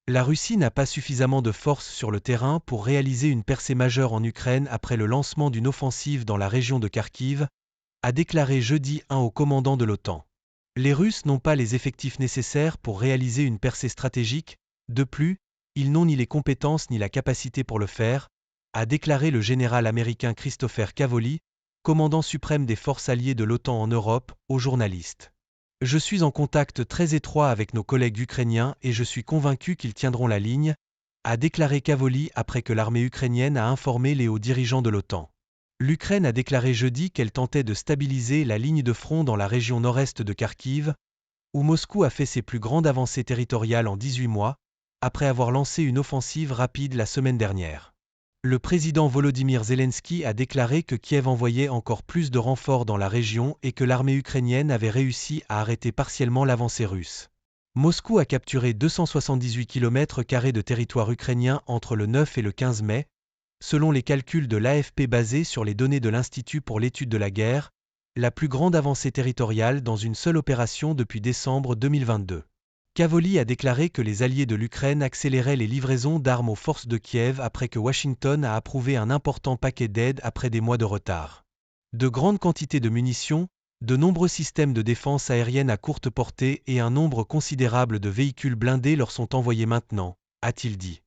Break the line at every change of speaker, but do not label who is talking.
La Russie n'a pas suffisamment de force sur le terrain pour réaliser une percée majeure en Ukraine après le lancement d'une offensive dans la région de Kharkiv, a déclaré jeudi un haut commandant de l'OTAN. Les Russes n'ont pas les effectifs nécessaires pour réaliser une percée stratégique, de plus, ils n'ont ni les compétences ni la capacité pour le faire, a déclaré le général américain Christopher Cavoli, commandant suprême des forces alliées de l'OTAN en Europe, aux journalistes. Je suis en contact très étroit avec nos collègues ukrainiens et je suis convaincu qu'ils tiendront la ligne, a déclaré Cavoli après que l'armée ukrainienne a informé les hauts dirigeants de l'OTAN. L'Ukraine a déclaré jeudi qu'elle tentait de stabiliser la ligne de front dans la région nord-est de Kharkiv, où Moscou a fait ses plus grandes avancées territoriales en 18 mois, après avoir lancé une offensive rapide la semaine dernière. Le président Volodymyr Zelensky a déclaré que Kiev envoyait encore plus de renforts dans la région et que l'armée ukrainienne avait réussi à arrêter partiellement l'avancée russe. Moscou a capturé 278 km² de territoire ukrainien entre le 9 et le 15 mai, selon les calculs de l'AFP basés sur les données de l'Institut pour l'étude de la guerre, la plus grande avancée territoriale dans une seule opération depuis décembre 2022. Cavoli a déclaré que les alliés de l'Ukraine accéléraient les livraisons d'armes aux forces de Kiev après que Washington a approuvé un important paquet d'aide après des mois de retard. De grandes quantités de munitions, de nombreux systèmes de défense aérienne à courte portée et un nombre considérable de véhicules blindés leur sont envoyés maintenant, a-t-il dit.